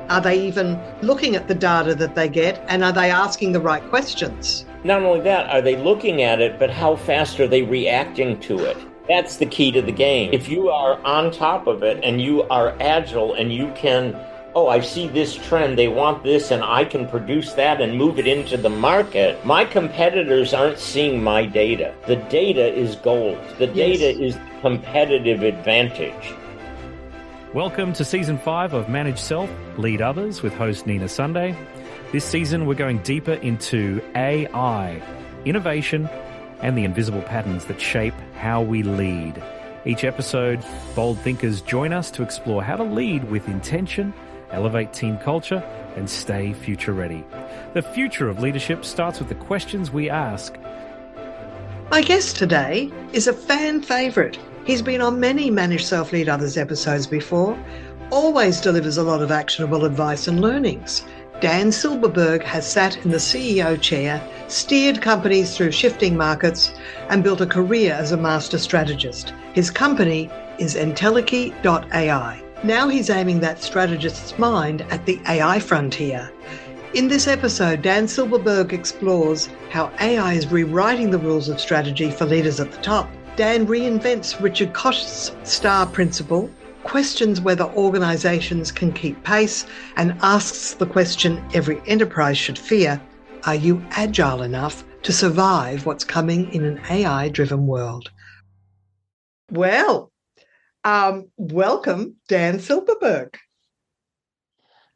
Are they even looking at the data that they get, and are they asking the right questions? Not only that, are they looking at it, but how fast are they reacting to it? That's the key to the game. If you are on top of it and you are agile and you can, oh, I see this trend, they want this, and I can produce that and move it into the market, my competitors aren't seeing my data. The data is gold. The data is competitive advantage. Welcome to Season 5 of Manage Self, Lead Others with host Nina Sunday. This season we're going deeper into AI, innovation, and the invisible patterns that shape how we lead. Each episode, bold thinkers join us to explore how to lead with intention, elevate team culture, and stay future ready. The future of leadership starts with the questions we ask. My guest today is a fan favourite. He's been on many Manage Self, Lead Others episodes before, always delivers a lot of actionable advice and learnings. Dan Silberberg has sat in the CEO chair, steered companies through shifting markets, and built a career as a master strategist. His company is Entelechy.ai. Now he's aiming that strategist's mind at the AI frontier. In this episode, Dan Silberberg explores how AI is rewriting the rules of strategy for leaders at the top. Dan reinvents Richard Koch's STAR principle, questions whether organisations can keep pace, and asks the question every enterprise should fear: are you agile enough to survive what's coming in an AI-driven world? Well, welcome, Dan Silberberg.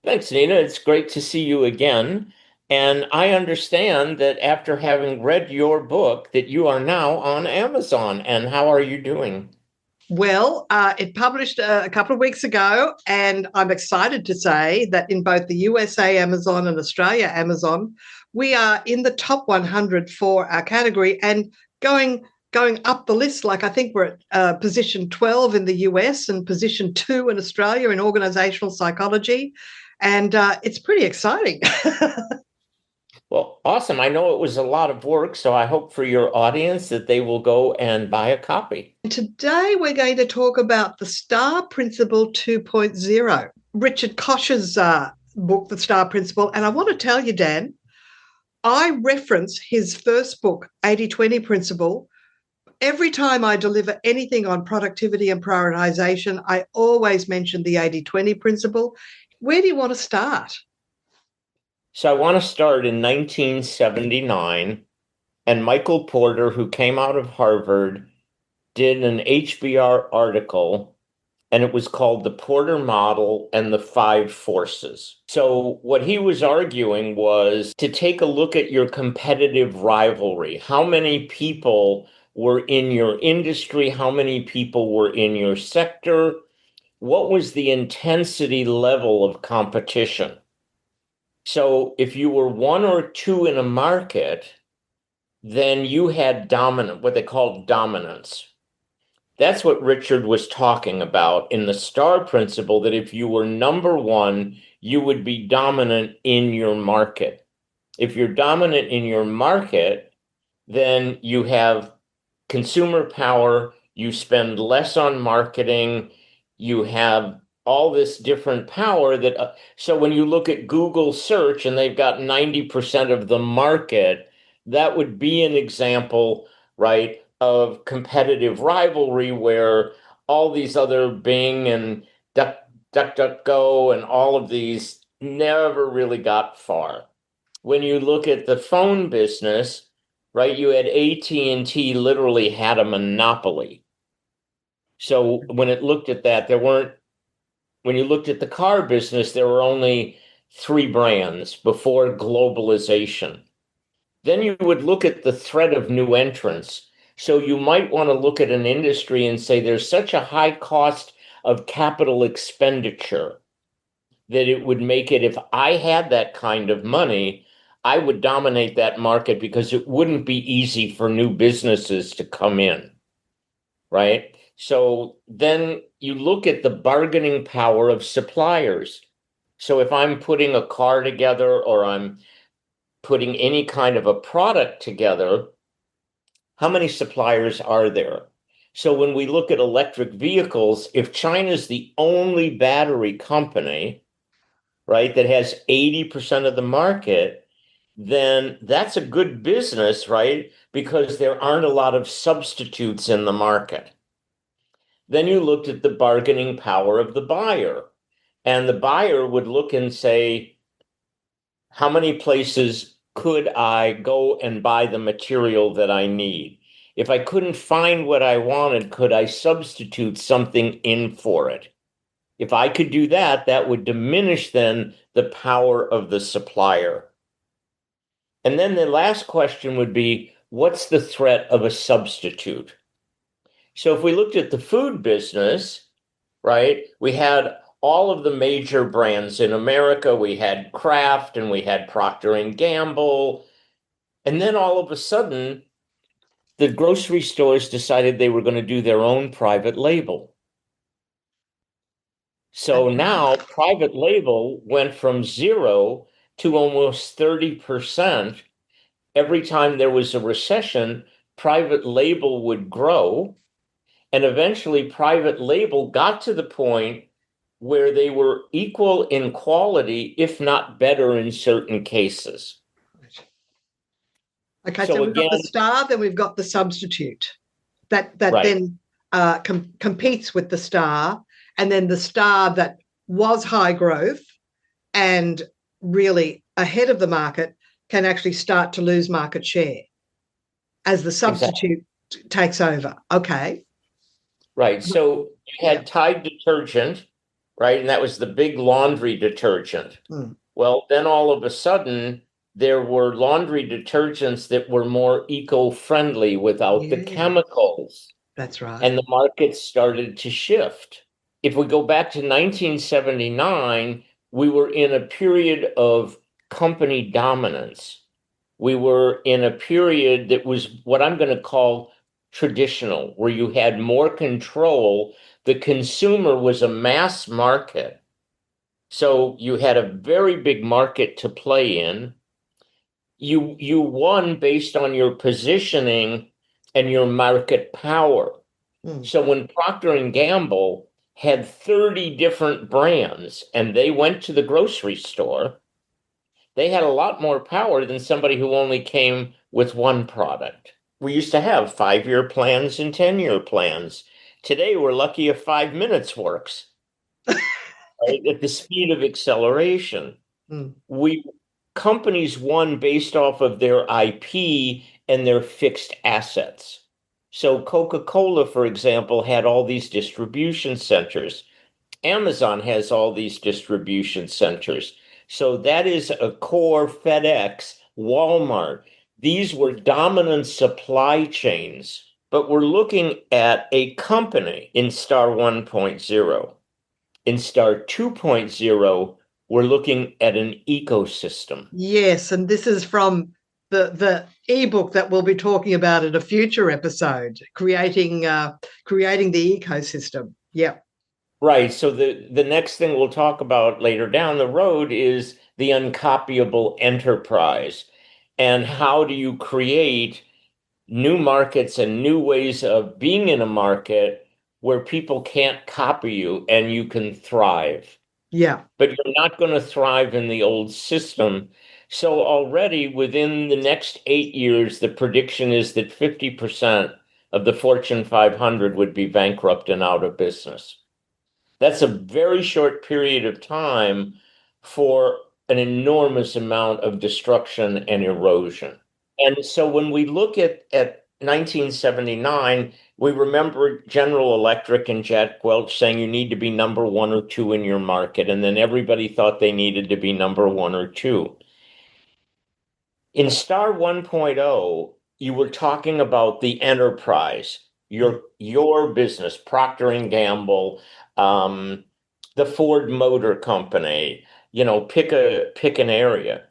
Thanks, Nina. It's great to see you again. And I understand that after having read your book, that you are now on Amazon. And how are you doing? Well, it published a couple of weeks ago, and I'm excited to say that in both the USA Amazon and Australia Amazon, we are in the top 100 for our category and going up the list. Like I think we're at position 12 in the US and position 2 in Australia in organizational psychology. And it's pretty exciting. Well, awesome. I know it was a lot of work, so I hope for your audience that they will go and buy a copy. Today, we're going to talk about the STAR Principle 2.0, Richard Koch's book, The STAR Principle. And I want to tell you, Dan, I reference his first book, 80-20 Principle. Every time I deliver anything on productivity and prioritization, I always mention the 80-20 Principle. Where do you want to start? So I want to start in 1979, and Michael Porter, who came out of Harvard, did an HBR article, and it was called The Porter Model and the Five Forces. So what he was arguing was to take a look at your competitive rivalry. How many people were in your industry? How many people were in your sector? What was the intensity level of competition? So if you were one or two in a market, then you had what they called dominance. That's what Richard was talking about in the STAR principle, that if you were number one, you would be dominant in your market. If you're dominant in your market, then you have consumer power, you spend less on marketing, you have all this different power that, so when you look at Google search and they've got 90% of the market, that would be an example, right, of competitive rivalry where all these other Bing and DuckDuckGo and all of these never really got far. When you look at the phone business, right, you had AT&T literally had a monopoly. So when it looked at that, when you looked at the car business, there were only 3 brands before globalization. Then you would look at the threat of new entrants. So you might want to look at an industry and say there's such a high cost of capital expenditure that it would make it, if I had that kind of money, I would dominate that market because it wouldn't be easy for new businesses to come in, right? So then you look at the bargaining power of suppliers. So if I'm putting a car together or I'm putting any kind of a product together, how many suppliers are there? So when we look at electric vehicles, if China's the only battery company, right, that has 80% of the market, then that's a good business, right? Because there aren't a lot of substitutes in the market. Then you looked at the bargaining power of the buyer, and the buyer would look and say, how many places could I go and buy the material that I need? If I couldn't find what I wanted, could I substitute something in for it? If I could do that, that would diminish then the power of the supplier. And then the last question would be, what's the threat of a substitute? So if we looked at the food business, right, we had all of the major brands in America. We had Kraft and we had Procter and Gamble. And then all of a sudden, the grocery stores decided they were going to do their own private label. So now private label went from 0 to almost 30%. Every time there was a recession, private label would grow. And eventually, private label got to the point where they were equal in quality, if not better in certain cases. Okay, So so we've got again, the star, then we've got the substitute that right, then competes with the star, and then the star that was high growth and really ahead of the market can actually start to lose market share as the substitute takes over. Okay. right. So you had Tide detergent, right? And that was the big laundry detergent. Well, then all of a sudden, there were laundry detergents that were more eco-friendly without the chemicals. That's right. And the market started to shift. If we go back to 1979, we were in a period of company dominance. We were in a period that was what I'm going to call traditional, where you had more control. The consumer was a mass market. So you had a very big market to play in. You won based on your positioning and your market power. So when Procter and Gamble had 30 different brands and they went to the grocery store, they had a lot more power than somebody who only came with one product. We used to have 5-year plans and 10-year plans. Today, we're lucky if 5 minutes works, right? At the speed of acceleration. Companies won based off of their IP and their fixed assets. So Coca-Cola, for example, had all these distribution centers. Amazon has all these distribution centers. So that is a core. FedEx, Walmart. These were dominant supply chains. But we're looking at a company in Star 1.0. In Star 2.0, we're looking at an ecosystem. Yes, and this is from the eBook that we'll be talking about in a future episode, creating the ecosystem. Yeah. Right. So the next thing we'll talk about later down the road is the uncopyable enterprise. And how do you create new markets and new ways of being in a market where people can't copy you and you can thrive? Yeah. But you're not going to thrive in the old system. So already within the next 8 years, the prediction is that 50% of the Fortune 500 would be bankrupt and out of business. That's a very short period of time for an enormous amount of destruction and erosion. And so when we look at 1979, we remember General Electric and Jack Welch saying you need to be number 1 or 2 in your market. And then everybody thought they needed to be number 1 or 2. In Star 1.0, you were talking about the enterprise, your business, Procter and Gamble, the Ford Motor Company, pick an area.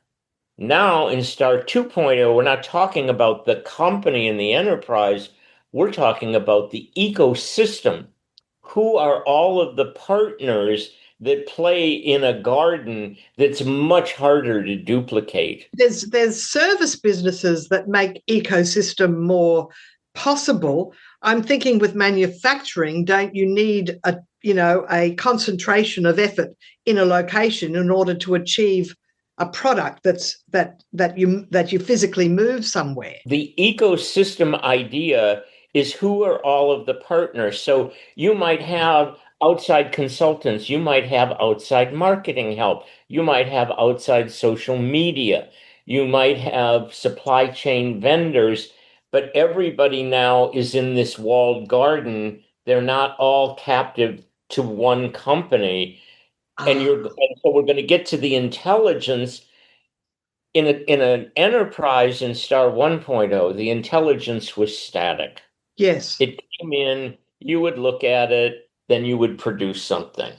Now in Star 2.0, we're not talking about the company and the enterprise. We're talking about the ecosystem. Who are all of the partners that play in a garden that's much harder to duplicate? There's service businesses that make ecosystem more possible. I'm thinking with manufacturing, don't you need a concentration of effort in a location in order to achieve a product that you physically move somewhere. The ecosystem idea is who are all of the partners. So you might have outside consultants, you might have outside marketing help, you might have outside social media, you might have supply chain vendors, but everybody now is in this walled garden. They're not all captive to one company. And so we're going to get to the intelligence in an enterprise in Star 1.0. The intelligence was static. Yes. It came in, you would look at it, then you would produce something.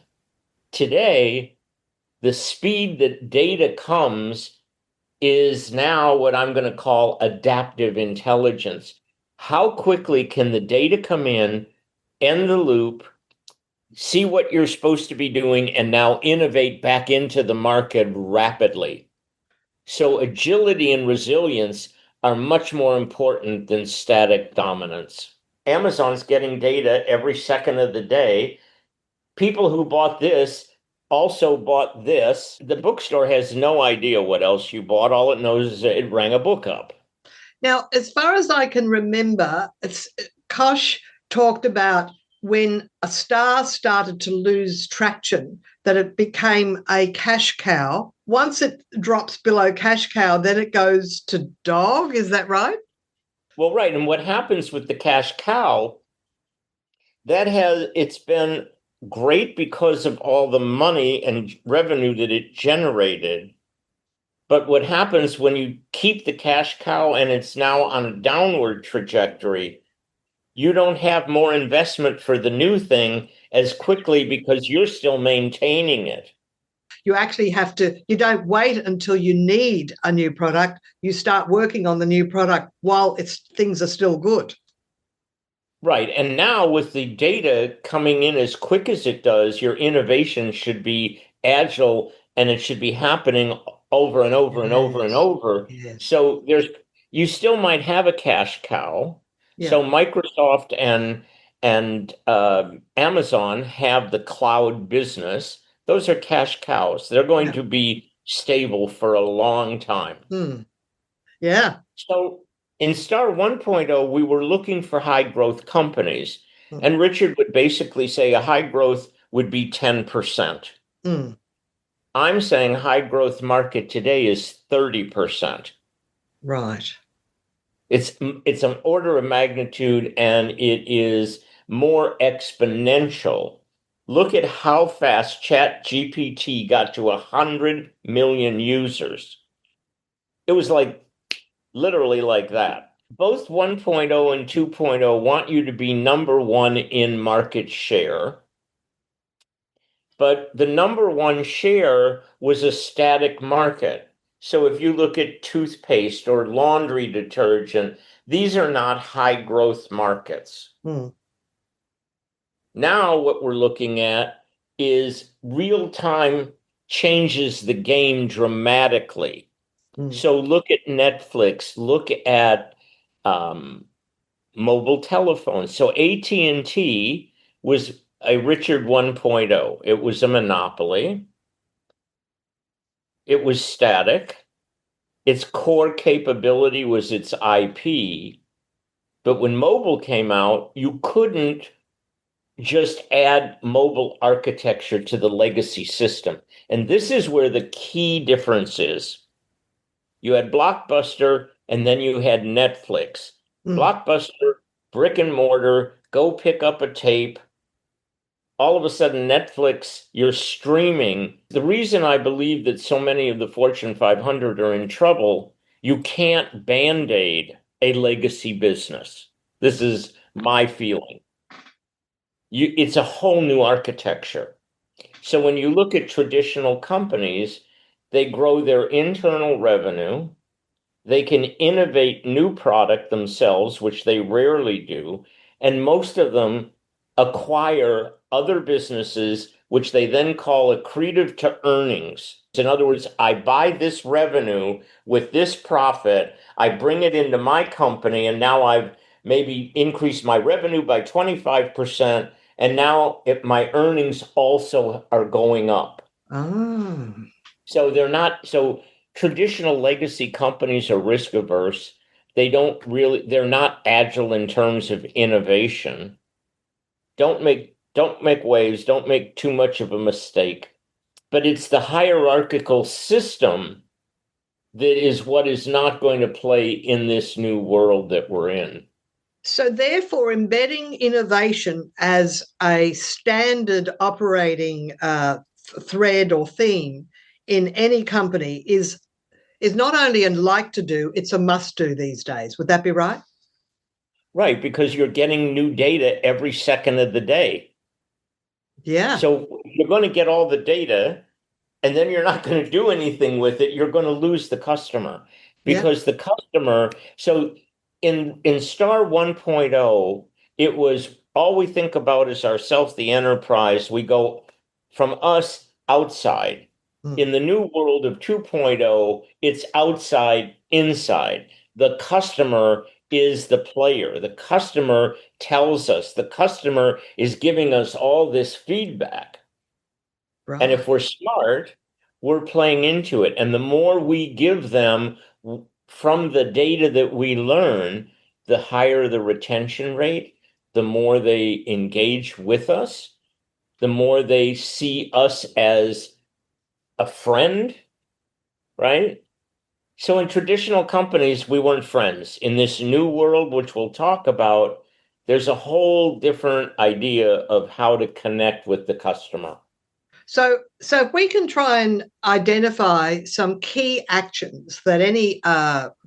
Today, the speed that data comes is now what I'm going to call adaptive intelligence. How quickly can the data come in, end the loop, see what you're supposed to be doing, and now innovate back into the market rapidly? So agility and resilience are much more important than static dominance. Amazon's getting data every second of the day. People who bought this also bought this. The bookstore has no idea what else you bought. All it knows is it rang a book up. Now, as far as I can remember, Koch talked about when a star started to lose traction, that it became a cash cow. Once it drops below cash cow, then it goes to dog. Is that right? Well, right. And what happens with the cash cow, it's been great because of all the money and revenue that it generated. But what happens when you keep the cash cow and it's now on a downward trajectory, you don't have more investment for the new thing as quickly because you're still maintaining it. You actually you don't wait until you need a new product. You start working on the new product while things are still good. Right. And now with the data coming in as quick as it does, your innovation should be agile and it should be happening over and over and over and over. Yes. So you still might have a cash cow. Yeah. So Microsoft and Amazon have the cloud business. Those are cash cows. They're going to be stable for a long time. Yeah. So in Star 1.0, we were looking for high growth companies. And Richard would basically say a high growth would be 10%. I'm saying high growth market today is 30%. Right. It's an order of magnitude, and it is more exponential. Look at how fast ChatGPT got to 100 million users. It was literally like that. Both 1.0 and 2.0 want you to be number one in market share. But the number one share was a static market. So if you look at toothpaste or laundry detergent, these are not high growth markets. Now what we're looking at is real time changes the game dramatically. So look at Netflix, look at mobile telephones. So AT&T was a Richard 1.0. It was a monopoly. It was static. Its core capability was its IP. But when mobile came out, you couldn't just add mobile architecture to the legacy system. And this is where the key difference is. You had Blockbuster, and then you had Netflix. Blockbuster, brick and mortar, go pick up a tape. All of a sudden, Netflix, you're streaming. The reason I believe that so many of the Fortune 500 are in trouble, you can't Band-Aid a legacy business. This is my feeling. It's a whole new architecture. So when you look at traditional companies, they grow their internal revenue. They can innovate new product themselves, which they rarely do. And most of them acquire other businesses, which they then call accretive to earnings. In other words, I buy this revenue with this profit, I bring it into my company, and now I've maybe increased my revenue by 25%, And now my earnings also are going up. Oh. So so traditional legacy companies are risk averse. They're not agile in terms of innovation. Don't make waves, don't make too much of a mistake. But it's the hierarchical system that is what is not going to play in this new world that we're in. So therefore, embedding innovation as a standard operating thread or theme in any company is not only a like to do, it's a must do these days. Would that be right? Right, because you're getting new data every second of the day. Yeah. So you're going to get all the data, and then you're not going to do anything with it. You're going to lose the customer because the customer. So in Star 1.0, it was all we think about is ourselves, the enterprise. We go from us outside. In the new world of 2.0, it's outside, inside. The customer is the player. The customer tells us, the customer is giving us all this feedback. Right. And if we're smart, we're playing into it. And the more we give them from the data that we learn, the higher the retention rate, the more they engage with us, the more they see us as a friend, right? So in traditional companies, we weren't friends. In this new world, which we'll talk about, there's a whole different idea of how to connect with the customer. So if we can try and identify some key actions that any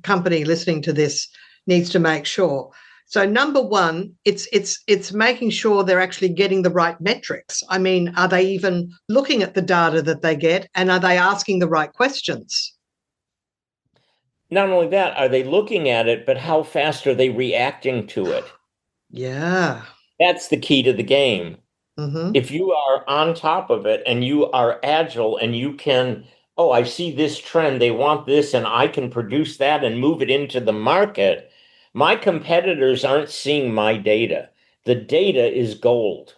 company listening to this needs to make sure. So number one, it's making sure they're actually getting the right metrics. I mean, are they even looking at the data that they get, and are they asking the right questions? Not only that, are they looking at it, but how fast are they reacting to it? Yeah. That's the key to the game. Mm-hmm. If you are on top of it and you are agile and you can, oh, I see this trend, they want this, and I can produce that and move it into the market. My competitors aren't seeing my data. The data is gold.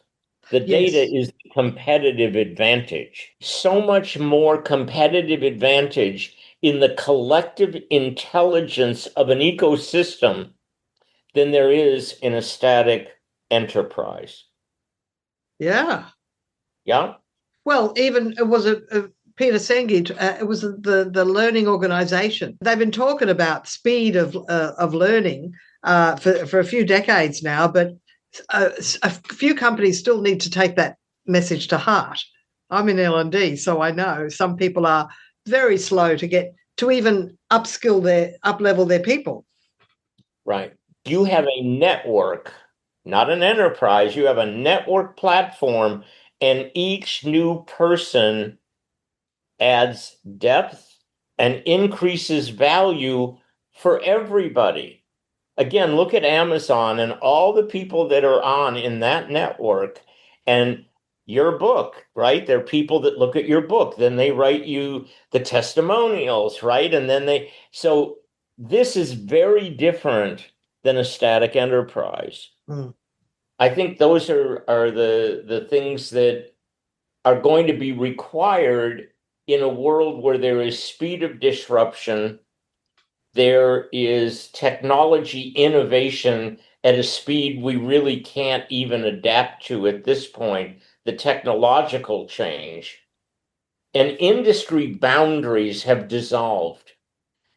The data Yes. is competitive advantage. So much more competitive advantage in the collective intelligence of an ecosystem than there is in a static enterprise. Yeah. Yeah. Well, even it was a Peter Senge. It was the learning organization. They've been talking about speed of learning for a few decades now, but a few companies still need to take that message to heart. I'm in L&D, so I know some people are very slow to even up-level their people. Right. You have a network, not an enterprise. You have a network platform, and each new person adds depth and increases value for everybody. Again, look at Amazon and all the people that are on in that network and your book, right? There are people that look at your book, then they write you the testimonials, right? And then so this is very different than a static enterprise. I think those are the things that are going to be required in a world where there is speed of disruption, there is technology innovation at a speed we really can't even adapt to at this point, the technological change, and industry boundaries have dissolved.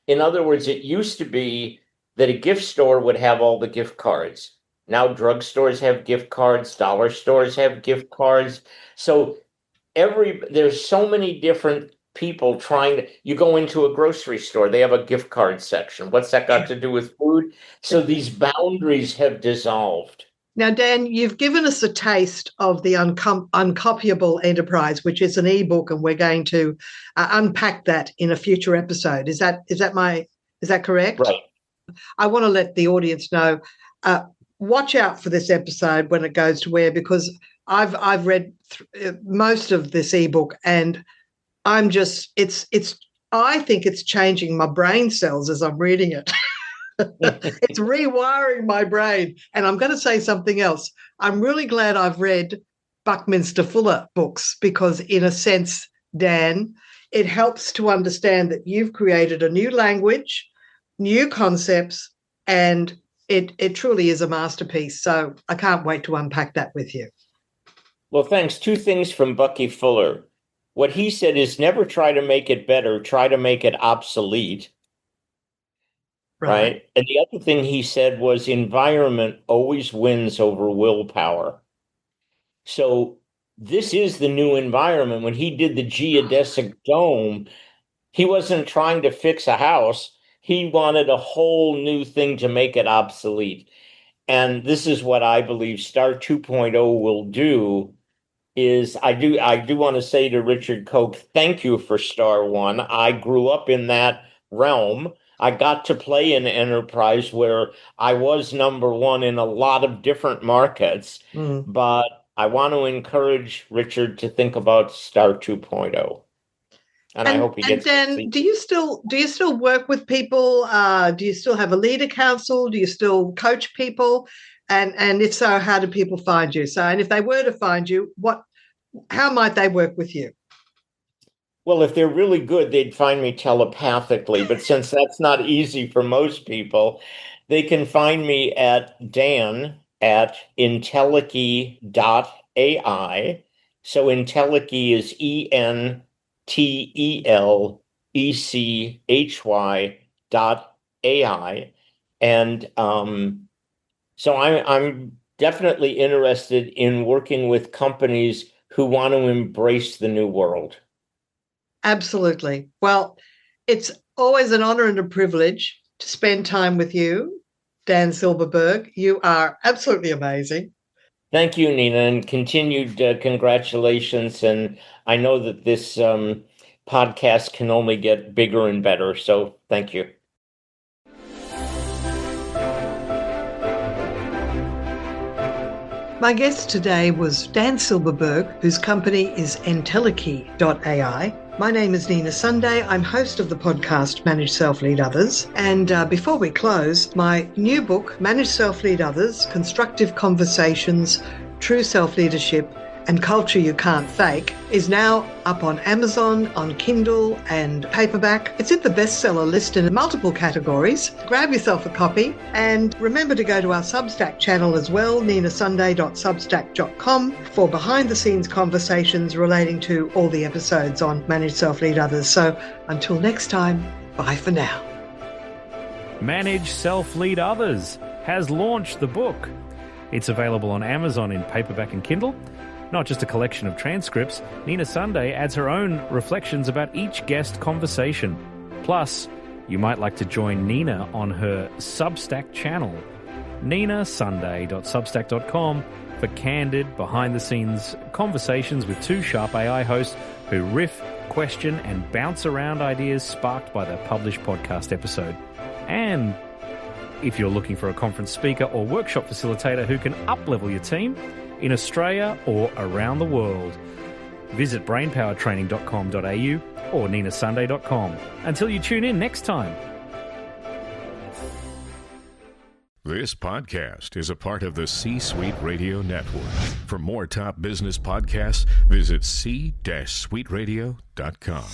In other words, it used to be that a gift store would have all the gift cards. Now drugstores have gift cards, dollar stores have gift cards. So there's so many different people you go into a grocery store, they have a gift card section. What's that got to do with food? So these boundaries have dissolved. Now, Dan, you've given us a taste of the Uncopyable Enterprise, which is an eBook, and we're going to unpack that in a future episode. Is that correct? Right. I want to let the audience know, watch out for this episode when it goes to air, because I've read most of this eBook, and I think it's changing my brain cells as I'm reading it. It's rewiring my brain. And I'm going to say something else. I'm really glad I've read Buckminster Fuller books because, in a sense, Dan, it helps to understand that you've created a new language, new concepts, and it truly is a masterpiece. So I can't wait to unpack that with you. Well, thanks. Two things from Bucky Fuller. What he said is never try to make it better, try to make it obsolete. Right? And the other thing he said was environment always wins over willpower. So this is the new environment. When he did the geodesic dome, he wasn't trying to fix a house. He wanted a whole new thing to make it obsolete. And this is what I believe Star 2.0 will do. Is I do want to say to Richard Koch, thank you for Star 1. I grew up in that realm. I got to play in enterprise where I was number one in a lot of different markets. But I want to encourage Richard to think about Star 2.0. And I hope he gets. And Dan, do you still work with people? Do you still have a leader council? Do you still coach people? And if so, how do people find you? So, and if they were to find you, how might they work with you? Well, if they're really good, they'd find me telepathically. But since that's not easy for most people, they can find me at dan@entelechy.ai. So Entelechy is ENTELECHY.ai. And so I'm definitely interested in working with companies who want to embrace the new world. Absolutely. Well, it's always an honor and a privilege to spend time with you, Dan Silberberg. You are absolutely amazing. Thank you, Nina, and continued congratulations. And I know that this podcast can only get bigger and better. So thank you. My guest today was Dan Silberberg, whose company is Entelechy.ai. My name is Nina Sunday. I'm host of the podcast Manage Self Lead Others. And before we close, my new book, Manage Self Lead Others, Constructive Conversations, True Self-Leadership, and Culture You Can't Fake, is now up on Amazon, on Kindle and paperback. It's in the bestseller list in multiple categories. Grab yourself a copy and remember to go to our Substack channel as well, ninasunday.substack.com, for behind-the-scenes conversations relating to all the episodes on Manage Self Lead Others. So until next time, bye for now. Manage Self Lead Others has launched the book. It's available on Amazon in paperback and Kindle. Not just a collection of transcripts, Nina Sunday adds her own reflections about each guest conversation. Plus, you might like to join Nina on her Substack channel, ninasunday.substack.com, for candid, behind-the-scenes conversations with two sharp AI hosts who riff, question, and bounce around ideas sparked by the published podcast episode. And if you're looking for a conference speaker or workshop facilitator who can up-level your team in Australia or around the world, visit brainpowertraining.com.au or ninasunday.com. Until you tune in next time. This podcast is a part of the C-Suite Radio Network. For more top business podcasts, visit c-suiteradio.com.